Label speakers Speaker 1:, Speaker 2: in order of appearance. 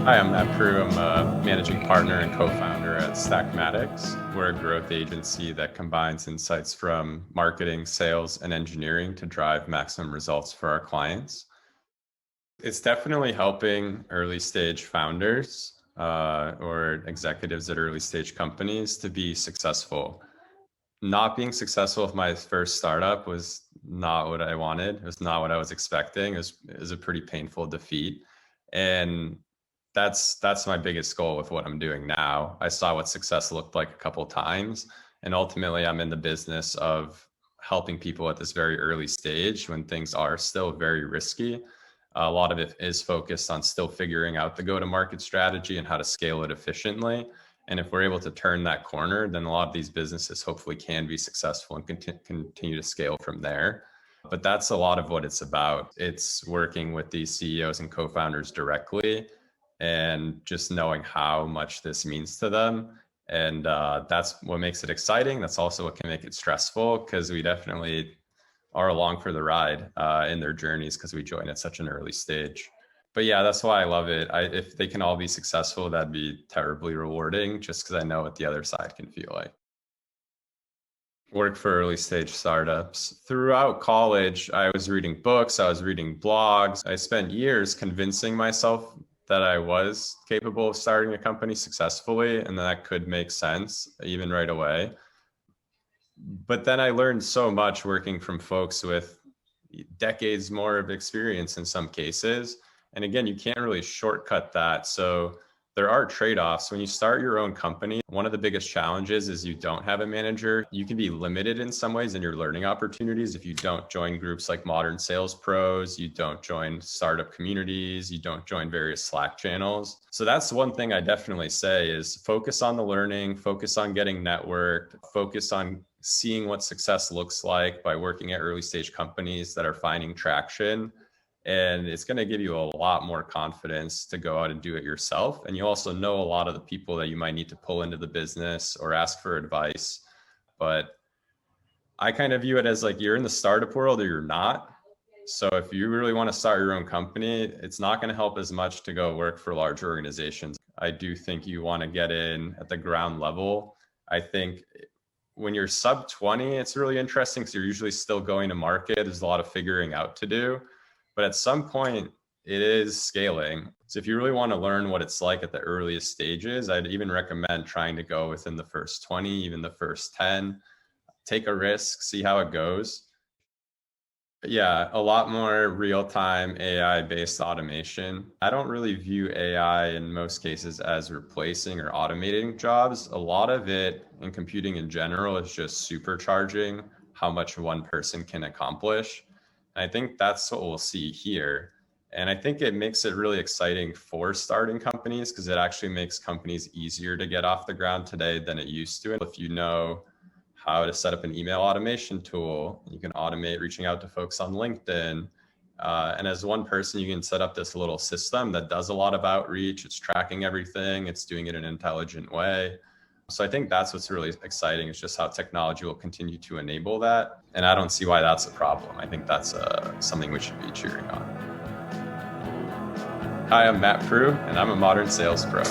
Speaker 1: Hi, I'm Matt Prue. I'm a managing partner and co-founder at Stackmatics. We're a growth agency that combines insights from marketing, sales, and engineering to drive maximum results for our clients. It's definitely helping early stage founders or executives at early stage companies to be successful. Not being successful with my first startup was not what I wanted. It was not what I was expecting. It was a pretty painful defeat. And that's my biggest goal with what I'm doing now. I saw what success looked like a couple of times, and ultimately I'm in the business of helping people at this very early stage when things are still very risky. A lot of it is focused on still figuring out the go-to-market strategy and how to scale it efficiently. And if we're able to turn that corner, then a lot of these businesses hopefully can be successful and continue to scale from there. But that's a lot of what it's about. It's working with these CEOs and co-founders directly and just knowing how much this means to them. And that's what makes it exciting. That's also what can make it stressful, because we definitely are along for the ride in their journeys because we join at such an early stage. But yeah, that's why I love it. If they can all be successful, that'd be terribly rewarding, just because I know what the other side can feel like. Work for early stage startups. Throughout college, I was reading books, I was reading blogs. I spent years convincing myself that I was capable of starting a company successfully and that could make sense even right away. But then I learned so much working from folks with decades more of experience in some cases. And again, you can't really shortcut that. So there are trade-offs. When you start your own company, one of the biggest challenges is you don't have a manager. You can be limited in some ways in your learning opportunities if you don't join groups like Modern Sales Pros, you don't join startup communities, you don't join various Slack channels. So that's one thing I definitely say is focus on the learning, focus on getting networked, focus on seeing what success looks like by working at early stage companies that are finding traction. And it's going to give you a lot more confidence to go out and do it yourself. And you also know a lot of the people that you might need to pull into the business or ask for advice. But I kind of view it as like you're in the startup world or you're not. So if you really want to start your own company, it's not going to help as much to go work for large organizations. I do think you want to get in at the ground level. I think when you're sub 20, it's really interesting because you're usually still going to market. There's a lot of figuring out to do. But at some point, it is scaling. So if you really want to learn what it's like at the earliest stages, I'd even recommend trying to go within the first 20, even the first 10. Take a risk, see how it goes. Yeah, a lot more real-time AI-based automation. I don't really view AI in most cases as replacing or automating jobs. A lot of it in computing in general is just supercharging how much one person can accomplish. And I think that's what we'll see here. And I think it makes it really exciting for starting companies because it actually makes companies easier to get off the ground today than it used to. If you know how to set up an email automation tool. You can automate reaching out to folks on LinkedIn. And as one person, you can set up this little system that does a lot of outreach. It's tracking everything. It's doing it in an intelligent way. So I think that's what's really exciting is just how technology will continue to enable that. And I don't see why that's a problem. I think that's something we should be cheering on. Hi, I'm Matt Prue, and I'm a modern sales pro.